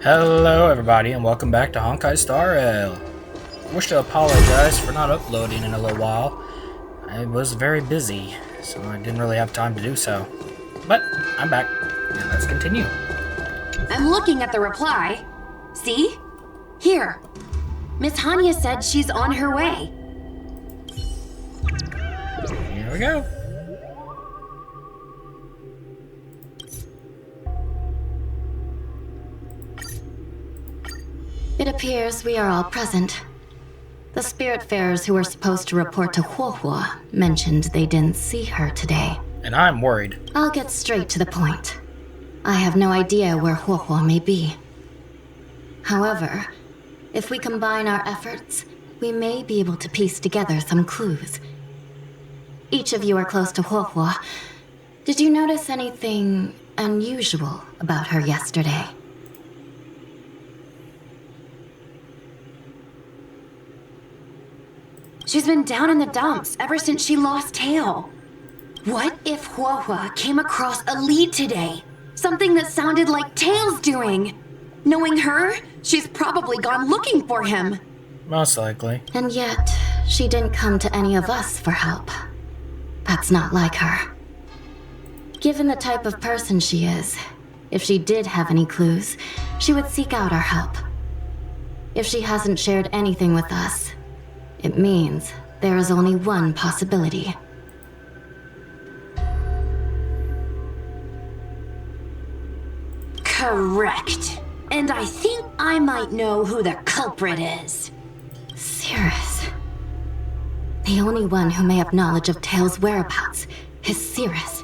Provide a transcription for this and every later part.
Hello everybody and welcome back to Honkai Star Rail. I wish to apologize for not uploading in a little while. I was very busy, so I didn't really have time to do so. But I'm back, and let's continue. I'm looking at the reply. See? Here. Miss Hanya said she's on her way. Here we go. It appears we are all present. The Spiritfarers who were supposed to report to Huohuo mentioned they didn't see her today. And I'm worried. I'll get straight to the point. I have no idea where Huohuo may be. However, if we combine our efforts, we may be able to piece together some clues. Each of you are close to Huohuo. Did you notice anything unusual about her yesterday? She's been down in the dumps ever since she lost Tail. What if Huohuo came across a lead today? Something that sounded like Tail's doing. Knowing her, she's probably gone looking for him. Most likely. And yet, she didn't come to any of us for help. That's not like her. Given the type of person she is, if she did have any clues, she would seek out our help. If she hasn't shared anything with us, it means there is only one possibility. Correct. And I think I might know who the culprit is. Cirrius. The only one who may have knowledge of Tail's whereabouts is Cirrius,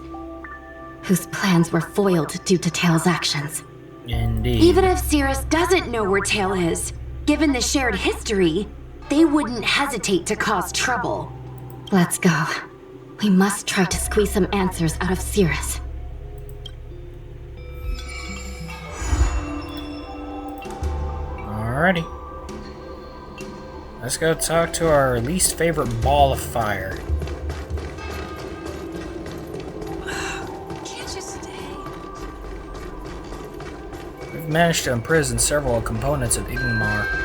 whose plans were foiled due to Tail's actions. Indeed. Even if Cirrus doesn't know where Tail is, given the shared history, they wouldn't hesitate to cause trouble. Let's go. We must try to squeeze some answers out of Cirrus. Alrighty. Let's go talk to our least favorite ball of fire. Can't you stay? We've managed to imprison several components of Igmar.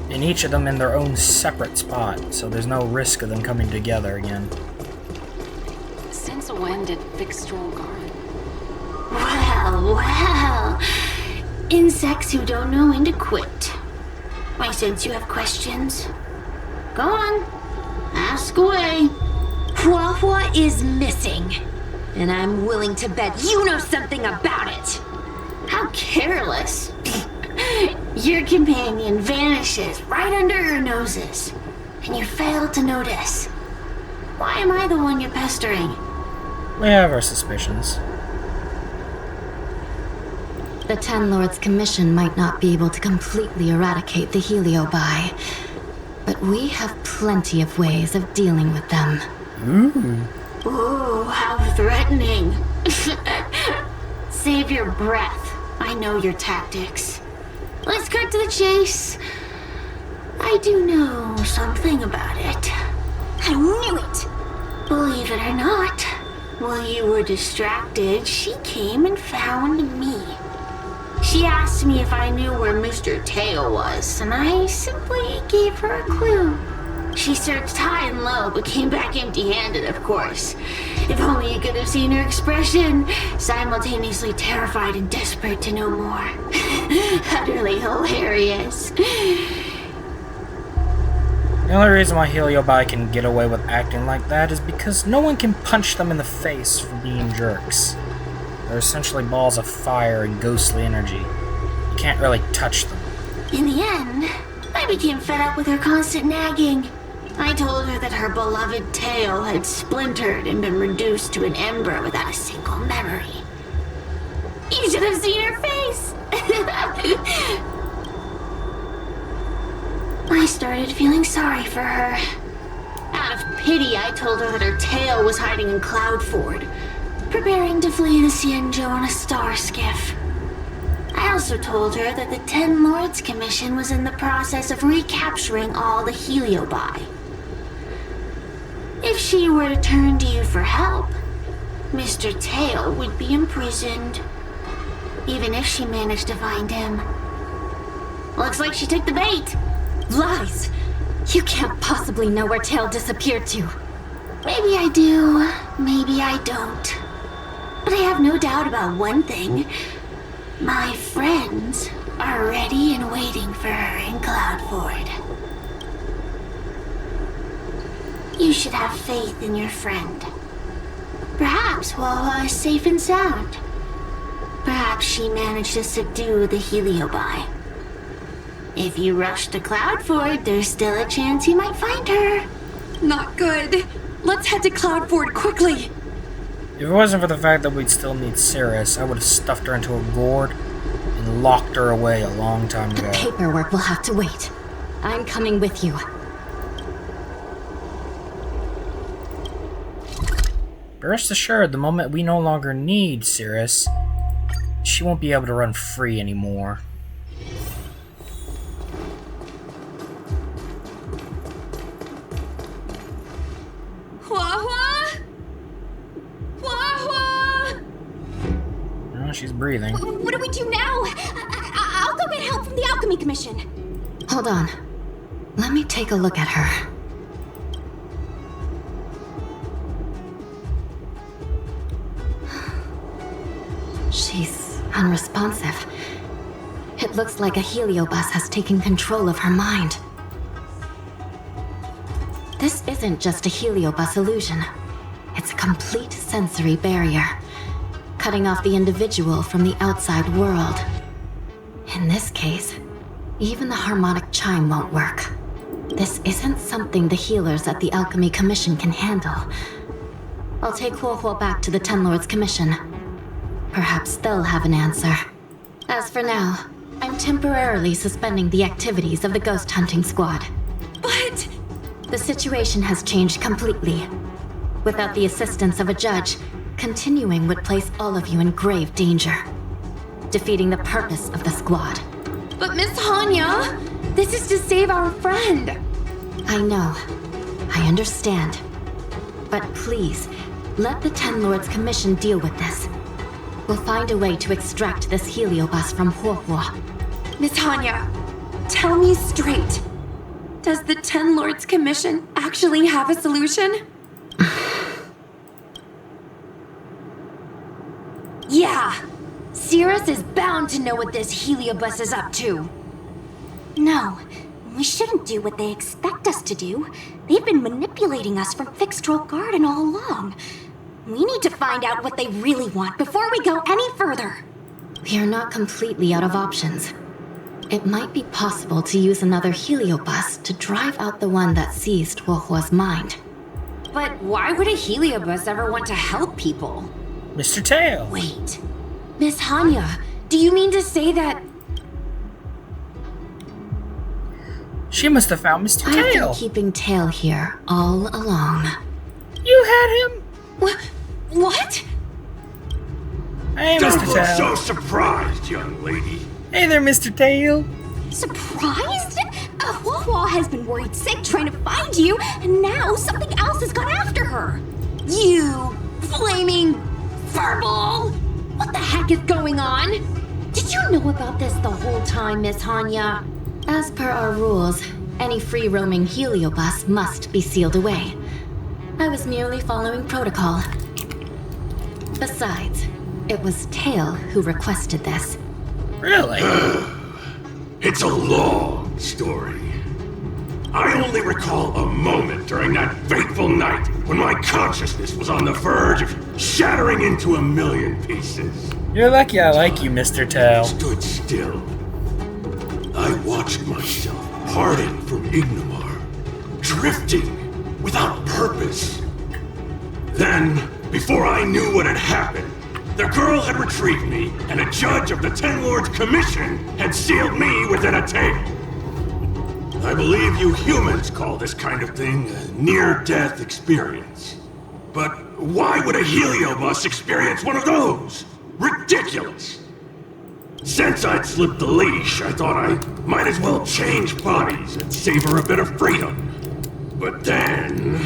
And each of them in their own separate spot, so there's no risk of them coming together again. Since when did Vixtrol guard? Well. Insects who don't know when to quit. I sense you have questions. Go on. Ask away. Huohuo is missing. And I'm willing to bet you know something about it. How careless. Your companion vanishes right under your noses, and you fail to notice. Why am I the one you're pestering? We have our suspicions. The Ten Lords' Commission might not be able to completely eradicate the Heliobi, but we have plenty of ways of dealing with them. Ooh, how threatening. Save your breath. I know your tactics. Let's cut to the chase. I do know something about it. I knew it! Believe it or not, while you were distracted, she came and found me. She asked me if I knew where Mr. Tail was, and I simply gave her a clue. She searched high and low, but came back empty-handed, of course. If only you could have seen her expression, simultaneously terrified and desperate to know more. Utterly hilarious. The only reason why Heliobi can get away with acting like that is because no one can punch them in the face for being jerks. They're essentially balls of fire and ghostly energy. You can't really touch them. In the end, I became fed up with her constant nagging. I told her that her beloved Tail had splintered and been reduced to an ember without a single memory. You should have seen her face! I started feeling sorry for her. Out of pity, I told her that her tail was hiding in Cloudford, preparing to flee the Xianzhou on a star skiff. I also told her that the Ten Lords Commission was in the process of recapturing all the Heliobi. If she were to turn to you for help, Mr. Tail would be imprisoned. Even if she managed to find him. Looks like she took the bait. Lies! You can't possibly know where Tail disappeared to. Maybe I do, maybe I don't. But I have no doubt about one thing. My friends are ready and waiting for her in Cloudford. You should have faith in your friend. Perhaps Wawa is safe and sound. Perhaps she managed to subdue the Heliobi. If you rush to Cloudford, there's still a chance you might find her. Not good. Let's head to Cloudford quickly. If it wasn't for the fact that we'd still need Cirrius, I would have stuffed her into a gourd and locked her away a long time ago. Paperwork will have to wait. I'm coming with you. But rest assured, the moment we no longer need Cirrius, she won't be able to run free anymore. Oh, she's breathing. What do we do now? I'll go get help from the Alchemy Commission. Hold on. Let me take a look at her. She's unresponsive. It looks like a Heliobus has taken control of her mind. This isn't just a Heliobus illusion. It's a complete sensory barrier, cutting off the individual from the outside world. In this case, even the harmonic chime won't work. This isn't something the healers at the Alchemy Commission can handle. I'll take Huohuo back to the Ten Lords Commission. Perhaps they'll have an answer. As for now, I'm temporarily suspending the activities of the ghost hunting squad. But... The situation has changed completely. Without the assistance of a judge, continuing would place all of you in grave danger, defeating the purpose of the squad. But Miss Hanya, this is to save our friend. I know. I understand. But please, let the Ten Lords Commission deal with this. We'll find a way to extract this Heliobus from Huohuo. Miss Hanya, tell me straight. Does the Ten Lords Commission actually have a solution? Yeah. Cirrus is bound to know what this Heliobus is up to. No, we shouldn't do what they expect us to do. They've been manipulating us from Fixed-Troll Garden all along. We need to find out what they really want before we go any further. We are not completely out of options. It might be possible to use another Heliobus to drive out the one that seized Huohuo's mind. But why would a Heliobus ever want to help people? Mr. Tail! Wait. Miss Hanya, do you mean to say that... She must have found Mr. I've been Tail! keeping Tail here all along. You had him? What? Hey, Don't Mr. look Tail. so surprised, young lady. Hey there, Mr. Tail. Surprised? Huohuo has been worried sick trying to find you, and now something else has gone after her. You flaming furball! What the heck is going on? Did you know about this the whole time, Miss Hanya? As per our rules, any free-roaming Heliobus must be sealed away. I was merely following protocol. Besides, it was Tail who requested this. Really? It's a long story. I only recall a moment during that fateful night when my consciousness was on the verge of shattering into a million pieces. You're lucky I like you, Mr. Tail. Stood still. I watched myself harden from Ignomar, drifting without purpose. Then, before I knew what had happened, the girl had retrieved me, and a judge of the Ten Lords Commission had sealed me within a tape. I believe you humans call this kind of thing a near-death experience. But why would a Heliobus experience one of those? Ridiculous! Since I'd slipped the leash, I thought I might as well change bodies and savor a bit of freedom. But then...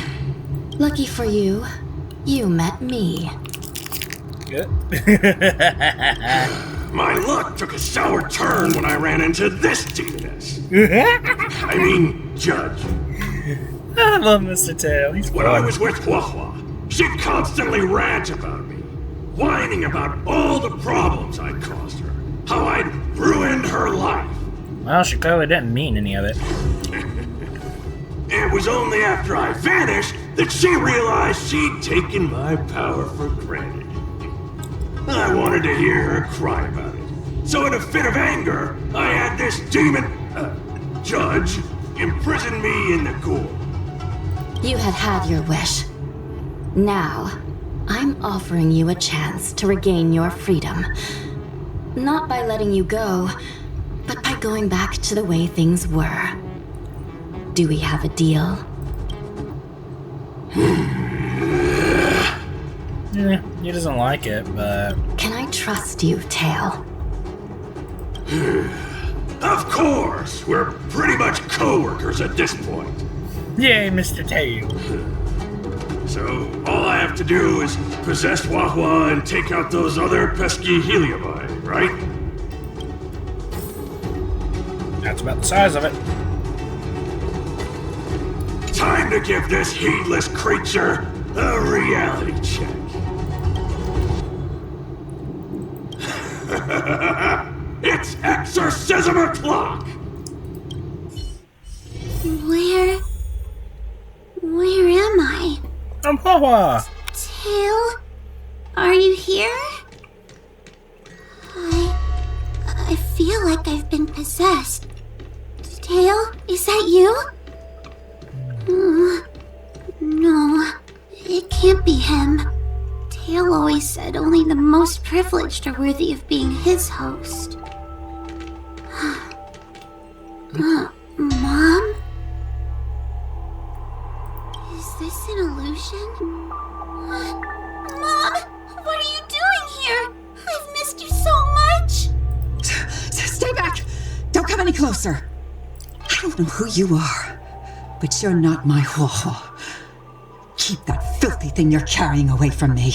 Lucky for you, you met me. Good. My luck took a sour turn when I ran into this demoness. I mean, Judge. I love Mr. Tail. He's When fun. I was with Huahua, she'd constantly rant about me, whining about all the problems I'd caused her, how I'd ruined her life. Well, she clearly didn't mean any of it. It was only after I vanished that she realized she'd taken my power for granted. I wanted to hear her cry about it. So in a fit of anger, I had this demon, judge, imprison me in the ghoul. You have had your wish. Now, I'm offering you a chance to regain your freedom. Not by letting you go, but by going back to the way things were. Do we have a deal? Yeah, he doesn't like it, but... Can I trust you, Tail? Of course! We're pretty much co-workers at this point. Yay, Mr. Tail. So, all I have to do is possess Huahua and take out those other pesky Heliobi, right? That's about the size of it. Time to give this heedless creature a reality check. It's exorcism o'clock! Where am I? I'm Hawa. Tail? Are you here? I feel like I've been possessed. Tail, is that you? No, it can't be him. Tail always said only the most privileged are worthy of being his host. Mom? Is this an illusion? Mom, what are you doing here? I've missed you so much. Stay back! Don't come any closer. I don't know who you are, but you're not my Huahua. Keep that filthy thing you're carrying away from me.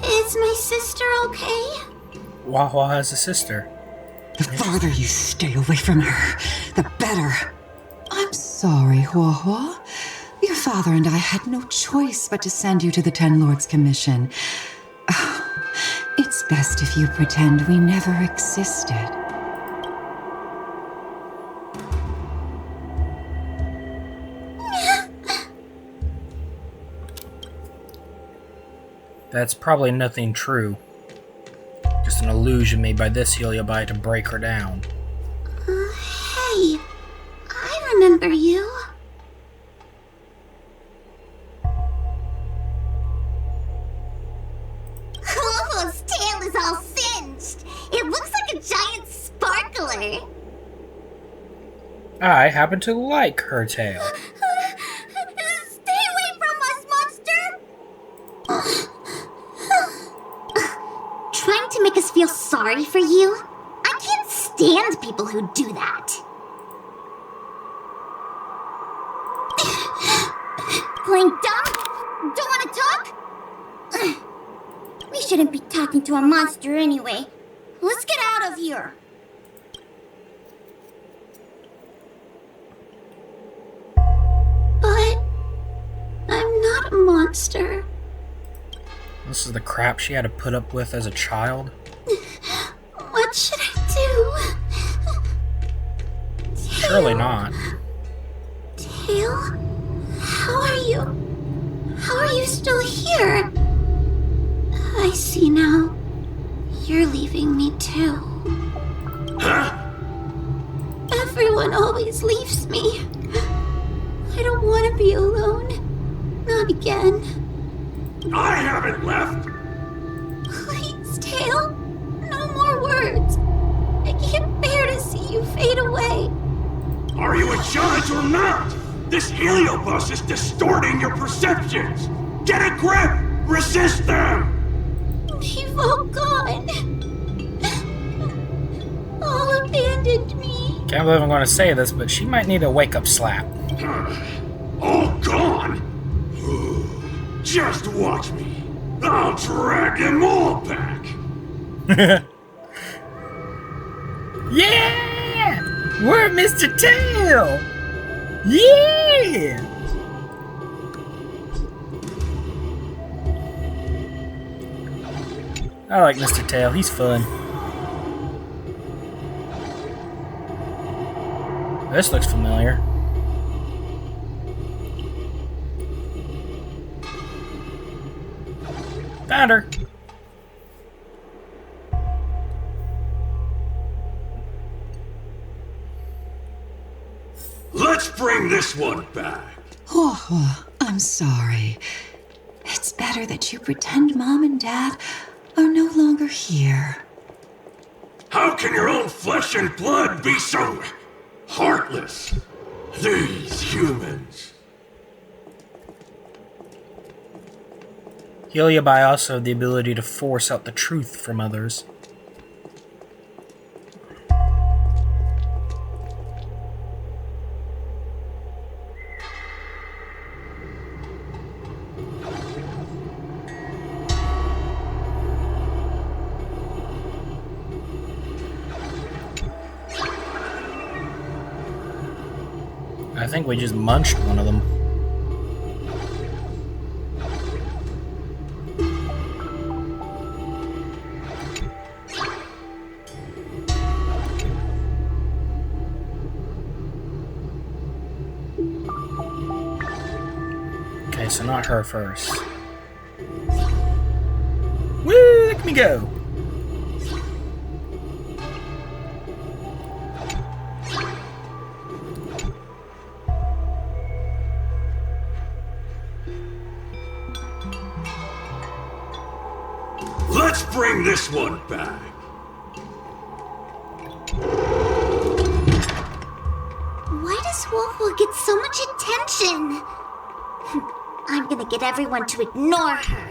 Is my sister okay? Wawa has a sister. The farther you stay away from her, the better. I'm sorry, Huahua. Your father and I had no choice but to send you to the Ten Lords Commission. It's best if you pretend we never existed. That's probably nothing true. Just an illusion made by this Heliobi to break her down. Hey, I remember you. Huahua's tail is all singed. It looks like a giant sparkler. I happen to like her tail. Stay away from us, monster! Trying to make us feel sorry for you? I can't stand people who do that. Playing dumb? Don't want to talk? We shouldn't be talking to a monster anyway. Let's get out of here. But I'm not a monster. This is the crap she had to put up with as a child. What should I do? Surely not. Tail? How are you? How are you still here? I see now. You're leaving me too. Huh? Everyone always leaves me. I don't want to be alone. Not again. I haven't left! Please, Tail. No more words. I can't bear to see you fade away. Are you a judge or not? This heliobus is distorting your perceptions! Get a grip! Resist them! They've all gone. All abandoned me. Can't believe I'm going to say this, but she might need a wake-up slap. All gone? Just watch me. I'll drag them all back. Yeah! We're Mr. Tail! Yeah! I like Mr. Tail, he's fun. This looks familiar. Found her! Let's bring this one back. Oh, I'm sorry. It's better that you pretend Mom and Dad are no longer here. How can your own flesh and blood be so heartless? These humans. Heliobi also have the ability to force out the truth from others. I think we just munched one of them. Okay, so not her first. Woo! Look at me go! Let's bring this one back. Why does Huohuo get so much attention? I'm gonna get everyone to ignore her.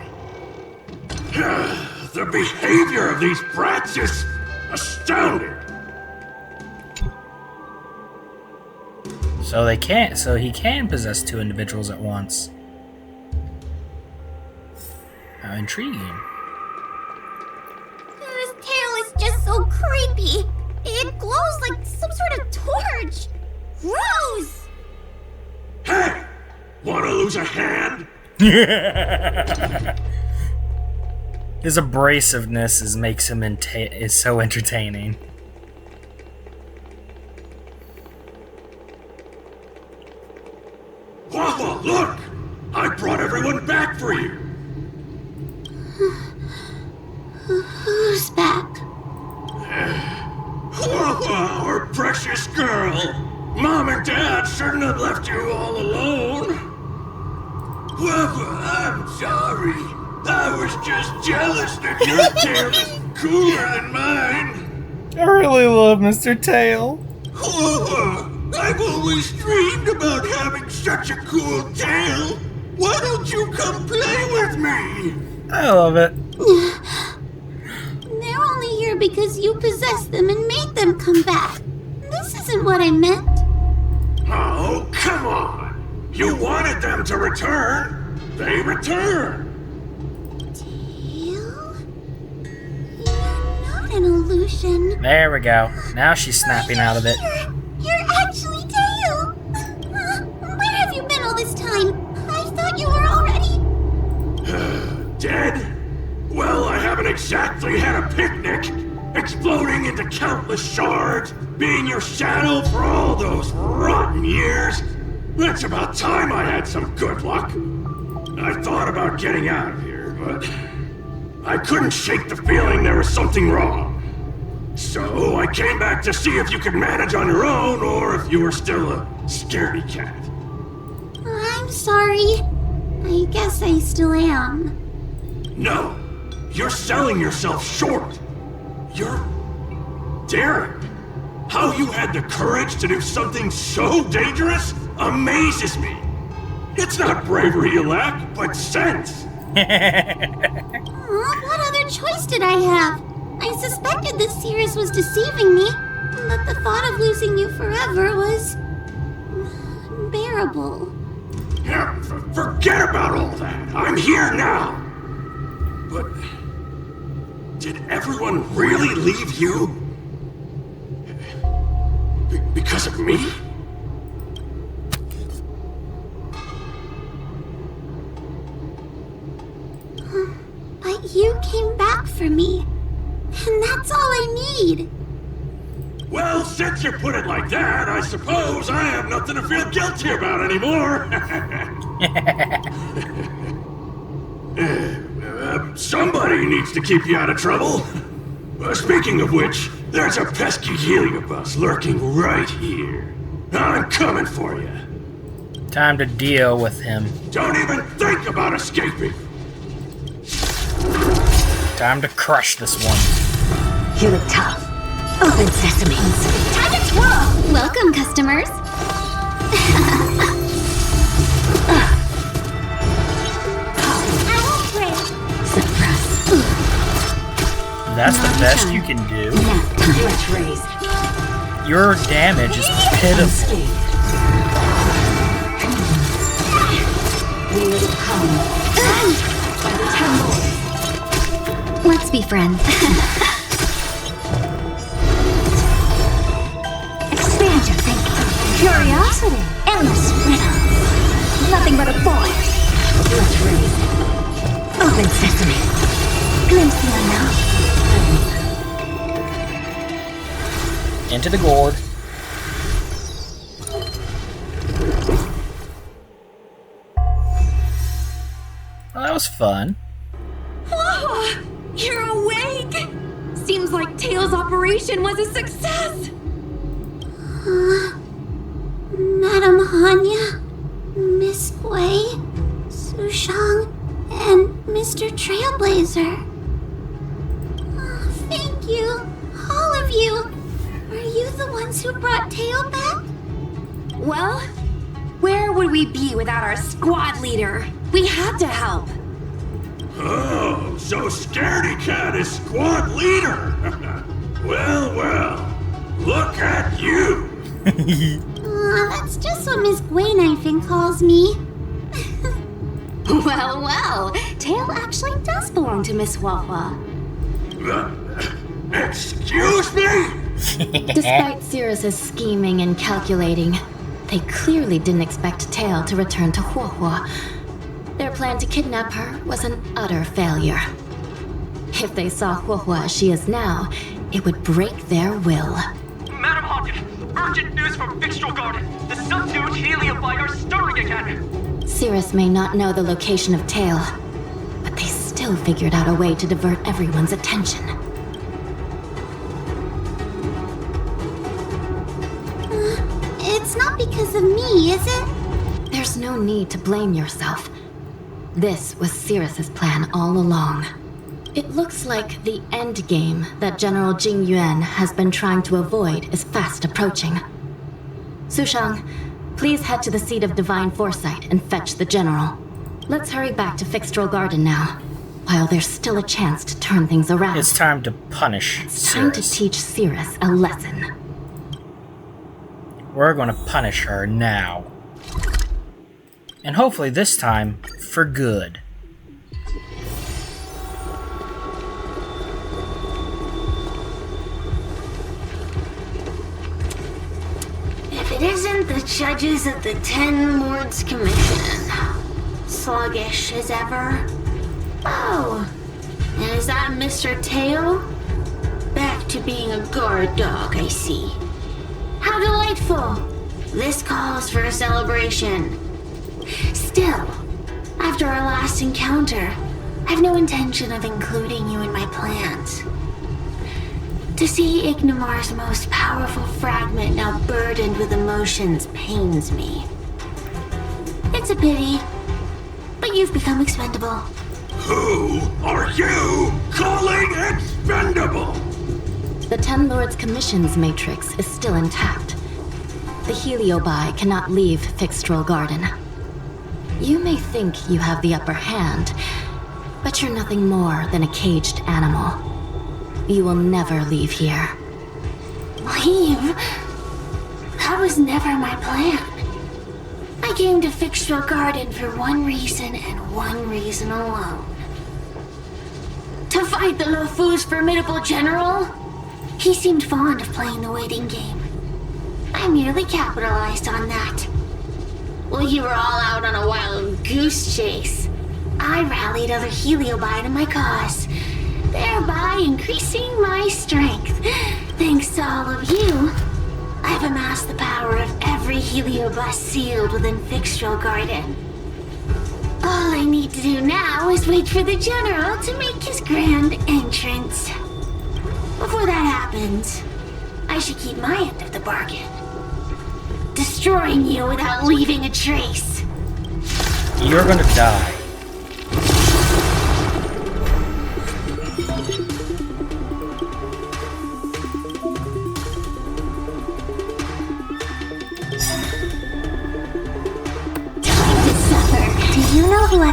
The behavior of these brats is astounding. So he can possess two individuals at once. How intriguing. His tail is just so creepy. It glows like some sort of torch. Gross! Hey! Wanna lose a hand? His abrasiveness makes him is so entertaining. Wawa, look! I brought everyone back for you. Who's back? Wawa, our precious girl. Mom and Dad shouldn't have left you all alone. Wawa, I'm sorry. I was just jealous that your tail is cooler than mine. I really love Mr. Tail. Wawa, I've always dreamed about having such a cool tail. Why don't you come play with me? I love it. They're only here because you possessed them and made them come back. This isn't what I meant. Oh, come on! You wanted them to return. They returned. Tail? You're not an illusion. There we go. Now she's snapping out of it. You're actually Tail. Where have you been all this time? I thought you were already... Dead? Well, I haven't exactly had a picnic. Exploding into countless shards, being your shadow for all those rotten years. It's about time I had some good luck. I thought about getting out of here, but I couldn't shake the feeling there was something wrong. So I came back to see if you could manage on your own or if you were still a scaredy cat. I'm sorry. I guess I still am. No, you're selling yourself short. You're daring. How you had the courage to do something so dangerous amazes me. It's not bravery you lack, but sense. What other choice did I have? I suspected that Cirrius was deceiving me, but the thought of losing you forever was... unbearable. Yeah, forget Forget about all that. I'm here now. But did everyone really leave you? Because of me? But you came back for me. And that's all I need. Well, since you put it like that, I suppose I have nothing to feel guilty about anymore. Somebody needs to keep you out of trouble. Speaking of which, there's a pesky Heliobus lurking right here. I'm coming for you. Time to deal with him. Don't even think about escaping. Time to crush this one. You look tough. Open sesame. Time to twirl! Welcome, customers. I won't break. Suppress. That's the best you can do. Let's raise. Your damage is pitiful. We will come by the temple. Let's be friends. Expand your thinking. Curiosity. Endless riddles. Nothing but a boy. Let's raise. Open sesame. Glimpse the unknown. Into the gourd. Well, that was fun. Whoa! You're awake! Seems like Tails' operation was a success! Madam Hanya, Miss Gui, Sushang, and Mr. Trailblazer. Thank you, all of you. Are you the ones who brought Tail back? Well, where would we be without our squad leader? We had to help. Oh, so Scaredy Cat is squad leader. Well, look at you. That's just what Miss Gui Knifing calls me. Well, Tail actually does belong to Miss Huahua. Excuse me? Despite Cirrus's scheming and calculating, they clearly didn't expect Tail to return to Huahua. Their plan to kidnap her was an utter failure. If they saw Huahua as she is now, it would break their will. Madam Hawken, urgent news from Fixtral Garden. The subdued Heliobi are stirring again. Cirrus may not know the location of Tail, but they still figured out a way to divert everyone's attention. It's not because of me, is it? There's no need to blame yourself. This was Cirrus's plan all along. It looks like the end game that General Jing Yuan has been trying to avoid is fast approaching. Sushang, please head to the seat of Divine Foresight and fetch the General. Let's hurry back to Fixtral Garden now, while there's still a chance to turn things around. It's time to punish It's time to Cirrus. teach Cirrus a lesson. We're going to punish her now. And hopefully this time, for good. If it isn't the judges at the Ten Lords Commission, sluggish as ever. Oh, and is that Mr. Tail? Back to being a guard dog, I see. How delightful! This calls for a celebration. Still, after our last encounter, I've no intention of including you in my plans. To see Ignimar's most powerful fragment now burdened with emotions pains me. It's a pity, but you've become expendable. Who are you calling expendable? The Ten Lords Commission's matrix is still intact. The Heliobi cannot leave Fixtral Garden. You may think you have the upper hand, but you're nothing more than a caged animal. You will never leave here. Leave? That was never my plan. I came to Fixtral Garden for one reason and one reason alone. To fight the Luofu's formidable general? He seemed fond of playing the waiting game. I merely capitalized on that. While you were all out on a wild goose chase, I rallied other Heliobi to my cause, thereby increasing my strength. Thanks to all of you, I've amassed the power of every Heliobus sealed within Fixtral Garden. All I need to do now is wait for the General to make his grand entrance. Before that happens, I should keep my end of the bargain. Destroying you without leaving a trace. You're gonna die. Do you know who I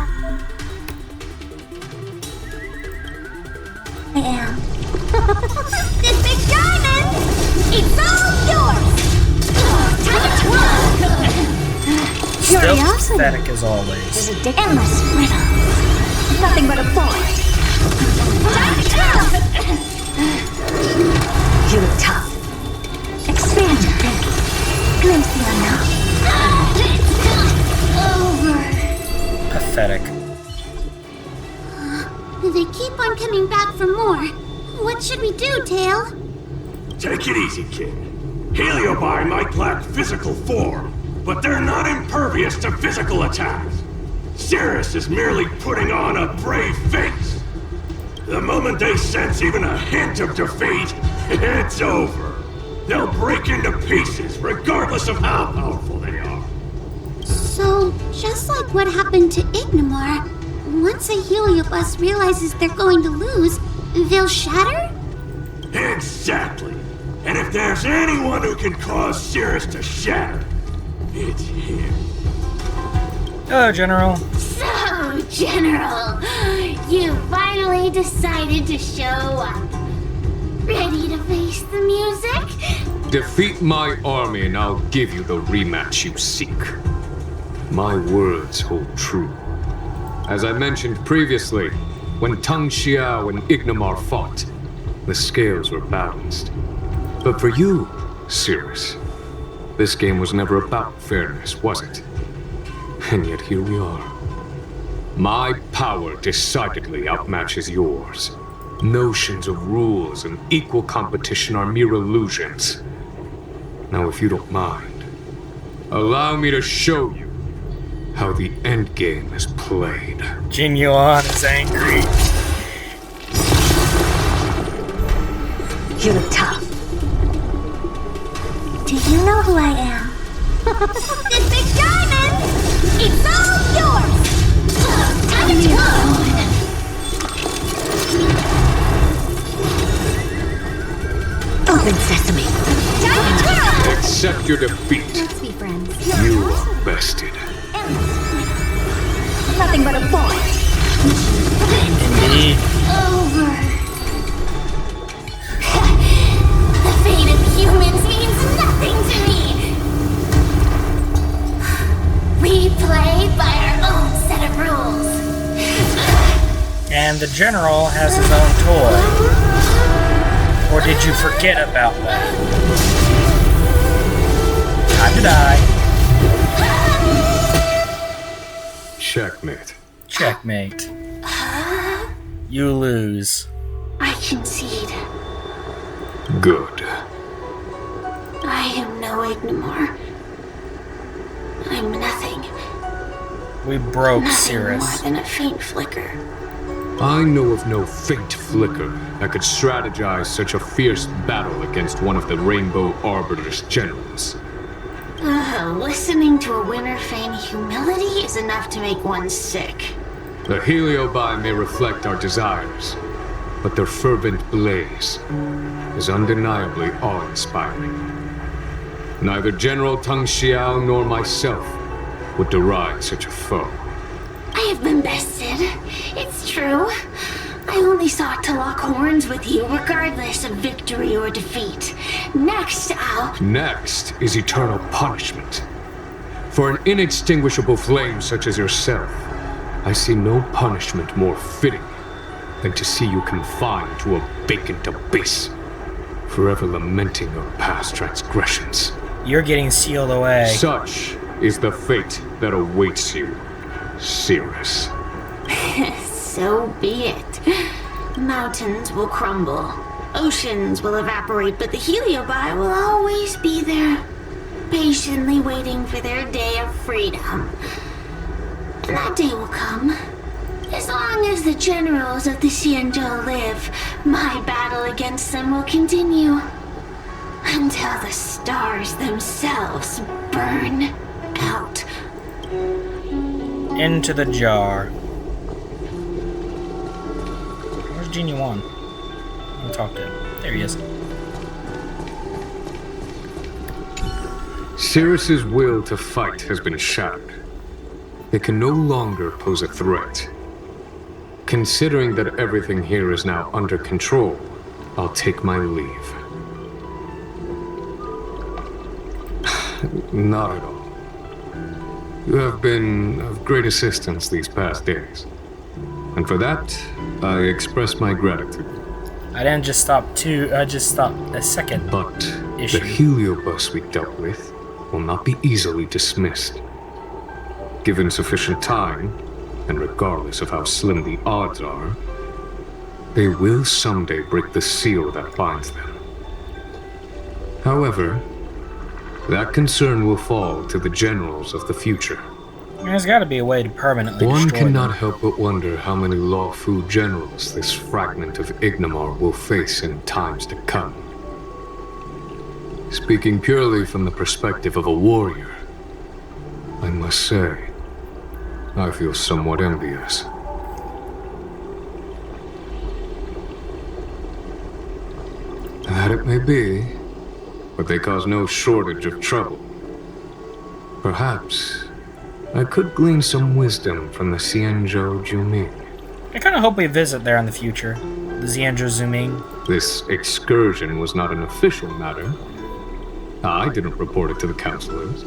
am? This big diamond! It's all yours! Still Curiosity pathetic as always. is a endless riddle. Nothing but a void. You look tough. Expand your thinking. Glimpse the unknown. Over. Pathetic. They keep on coming back for more. What should we do, Tail? Take it easy, kid. Heliobi might lack physical form, but they're not impervious to physical attacks. Cirrius is merely putting on a brave face. The moment they sense even a hint of defeat, it's over. They'll break into pieces, regardless of how powerful they are. So, just like what happened to Ignimar, once a Heliobus realizes they're going to lose, they'll shatter? Exactly. And if there's anyone who can cause Cirrius to shatter, it's him. Hello, General. So, General, you finally decided to show up. Ready to face the music? Defeat my army and I'll give you the rematch you seek. My words hold true. As I mentioned previously, when Tang Xiao and Ignimar fought, the scales were balanced. But for you, Cirrius, this game was never about fairness, was it? And yet here we are. My power decidedly outmatches yours. Notions of rules and equal competition are mere illusions. Now, if you don't mind, allow me to show you how the endgame is played. Jin Yuan is angry. You look tough. Do you know who I am? This big diamond! It's all yours! Time to go! Open sesame. Time to go! Accept your defeat. Let's be friends. You are bested. Nothing but a void. Indeed. Over. The fate of humans means nothing to me. We play by our own set of rules. And the General has his own toy. Or did you forget about that? Time to die. Checkmate. Checkmate. You lose. I concede. Good. I am no Ignimar. I'm nothing. We broke Nothing Cirrius. more than a faint flicker. I know of no faint flicker that could strategize such a fierce battle against one of the Rainbow Arbiter's generals. Listening to a winner feign humility is enough to make one sick. The Heliobi may reflect our desires, but their fervent blaze is undeniably awe-inspiring. Neither General Tang Xiao nor myself would deride such a foe. I have been bested. It's true. I only sought to lock horns with you regardless of victory or defeat. Next, I'll... Next is eternal punishment. For an inextinguishable flame such as yourself, I see no punishment more fitting than to see you confined to a vacant abyss, forever lamenting your past transgressions. You're getting sealed away. Such is the fate that awaits you, Cirrius. So be it. Mountains will crumble, oceans will evaporate, but the Heliobi will always be there, patiently waiting for their day of freedom. And that day will come. As long as the generals of the Xianzhou live, my battle against them will continue. Until the stars themselves burn out. Into the jar. Where's Genie 1? I'll talk to him. There he is. Cirrus's will to fight has been shattered. They can no longer pose a threat. Considering that everything here is now under control, I'll take my leave. Not at all. You have been of great assistance these past days. And for that, I express my gratitude. I didn't just stop I just stopped a second. But issue. the Heliobus we dealt with will not be easily dismissed. Given sufficient time, and regardless of how slim the odds are, they will someday break the seal that binds them. However, that concern will fall to the generals of the future. There's got to be a way to permanently One destroy cannot them. help but wonder how many Lawfu generals this fragment of Ignimar will face in times to come. Speaking purely from the perspective of a warrior, I must say, I feel somewhat envious. That it may be, but they cause no shortage of trouble. Perhaps I could glean some wisdom from the Xianzhou Juming. I kind of hope we visit there in the future. The Xianzhou Zuming. This excursion was not an official matter. I didn't report it to the councilors.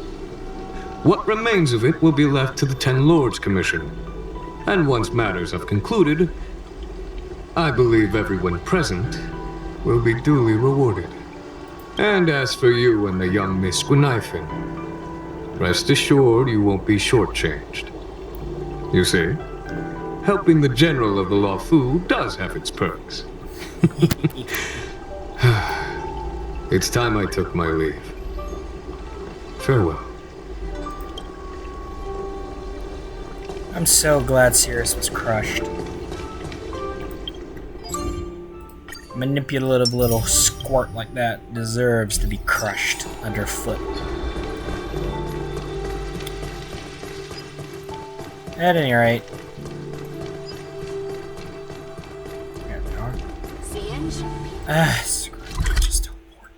What remains of it will be left to the Ten Lords Commission. And once matters have concluded, I believe everyone present will be duly rewarded. And as for you and the young Miss Guinaifen, rest assured you won't be shortchanged. You see, helping the general of the Lawfu does have its perks. It's time I took my leave. Farewell. I'm so glad Cirrius was crushed. Manipulative little squirt like that deserves to be crushed underfoot. At any rate. There we are. Screw it, just teleport.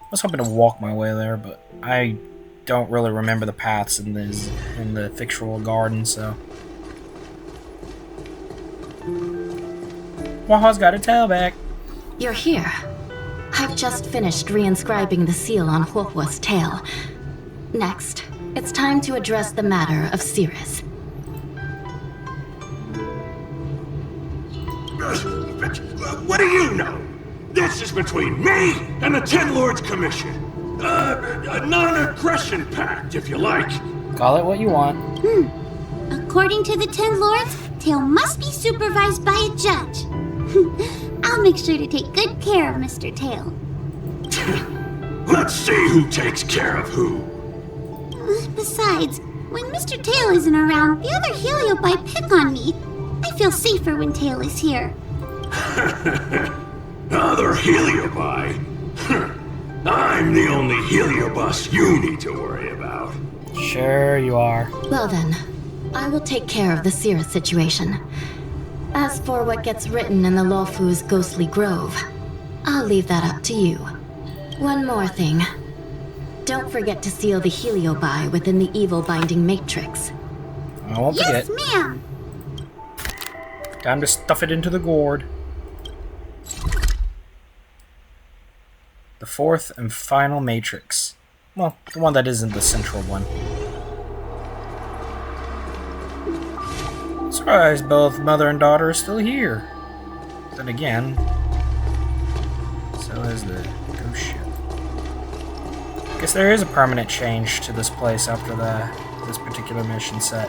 I was hoping to walk my way there, but I don't really remember the paths in the fictional garden, so. Waha's got a tail back. You're here. I've just finished reinscribing the seal on Huohuo's tail. Next, it's time to address the matter of Cirrius. What do you know? This is between me and the Ten Lords Commission. A non-aggression pact, if you like. Call it what you want. According to the Ten Lords, Tail must be supervised by a judge. I'll make sure to take good care of Mr. Tail. Let's see who takes care of who. Besides, when Mr. Tail isn't around, the other Heliobi pick on me. I feel safer when Tail is here. Other Heliobi? I'm the only Heliobus you need to worry about. Sure you are. Well then, I will take care of the Cirrus situation. As for what gets written in the Lawfu's ghostly grove, I'll leave that up to you. One more thing. Don't forget to seal the Heliobi within the evil binding matrix. I won't forget. Yes, ma'am. Time to stuff it into the gourd. The fourth and final matrix. Well, the one that isn't the central one. Surprised both mother and daughter are still here. Then again, so is the ghost ship. Guess there is a permanent change to this place after this particular mission set.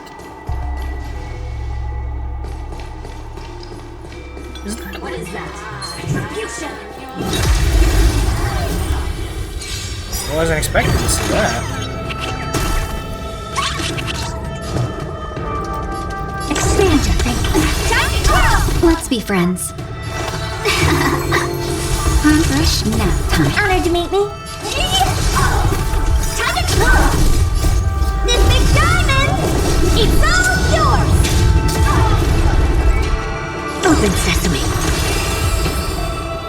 What is that? Execution! I wasn't expecting to see that. Expand your thinking. Let's be friends. Fresh nap time. Honored to meet me. Time to twirl! This big diamond, it's all yours! Open sesame.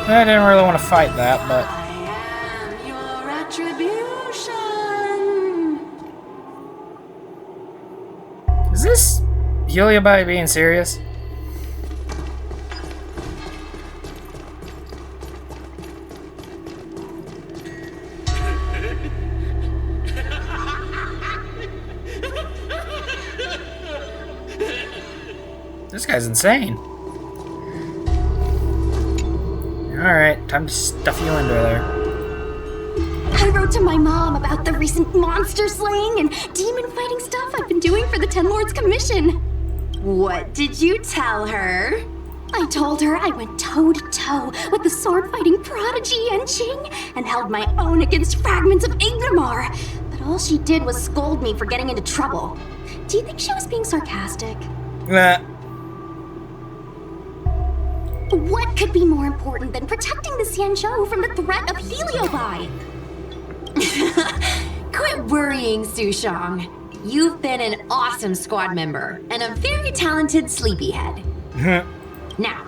I didn't really want to fight that, but... I am your retribution. Is this Heliobi being serious? This guy's insane. Alright, time to stuff you into there. I wrote to my mom about the recent monster slaying and demon fighting stuff I've been doing for the Ten Lords Commission. What did you tell her? I told her I went toe-to-toe with the sword-fighting prodigy Yenching and held my own against fragments of Ingmar. But all she did was scold me for getting into trouble. Do you think she was being sarcastic? Nah. What could be more important than protecting the Xianzhou from the threat of Heliobi? Quit worrying, Sushang. You've been an awesome squad member and a very talented sleepyhead. Now,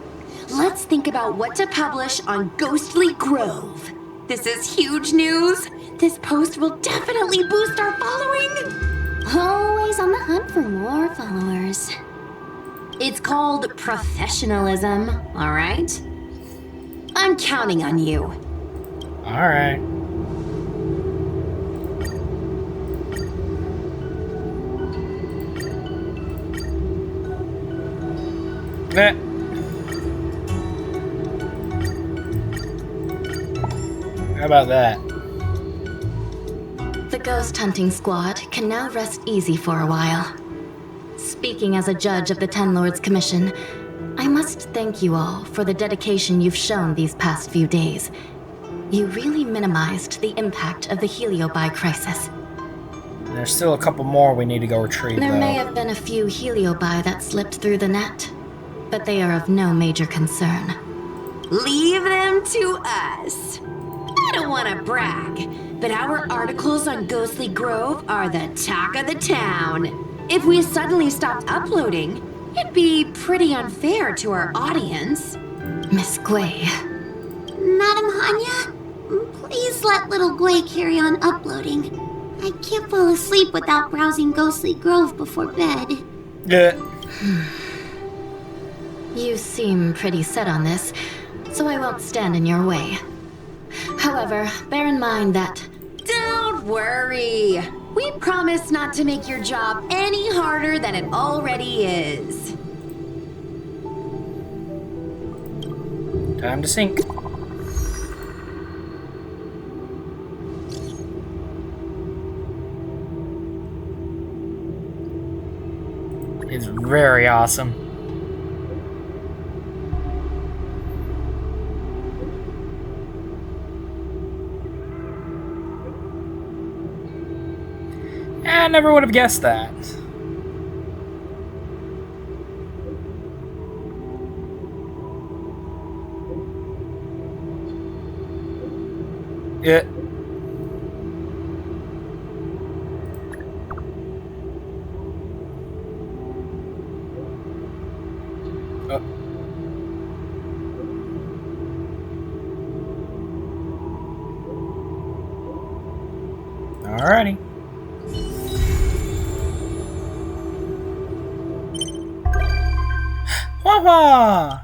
let's think about what to publish on Ghostly Grove. This is huge news. This post will definitely boost our following. Always on the hunt for more followers. It's called professionalism, all right? I'm counting on you. All right. Nah. How about that? The ghost hunting squad can now rest easy for a while. Speaking as a judge of the Ten Lords Commission, I must thank you all for the dedication you've shown these past few days. You really minimized the impact of the Heliobi crisis. There's still a couple more we need to go retrieve, There though. may have been a few Heliobi that slipped through the net, but they are of no major concern. Leave them to us. I don't want to brag, but our articles on Ghostly Grove are the talk of the town. If we suddenly stopped uploading, it'd be pretty unfair to our audience. Miss Gui, Madam Hanya, please let little Gui carry on uploading. I can't fall asleep without browsing Ghostly Grove before bed. Yeah. you seem pretty set on this, so I won't stand in your way. However, bear in mind that... Don't worry. We promise not to make your job any harder than it already is. Time to sink. It's very awesome. I never would have guessed that. Yeah. Oh. Alrighty. Wawa!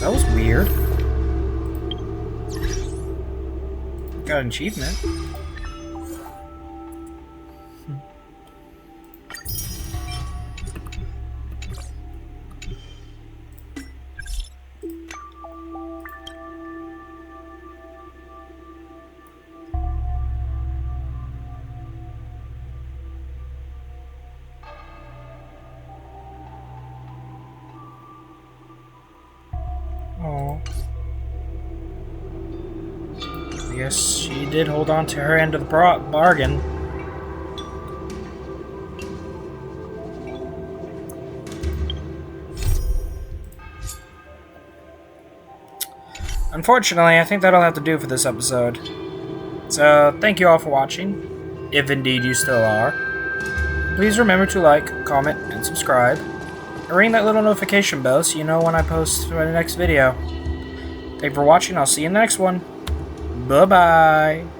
That was weird. Got an achievement. Oh. I guess she did hold on to her end of the bargain. Unfortunately, I think that'll have to do for this episode. So, thank you all for watching, if indeed you still are. Please remember to like, comment, and subscribe. And ring that little notification bell so you know when I post my next video. Thank you for watching. I'll see you in the next one. Bye-bye.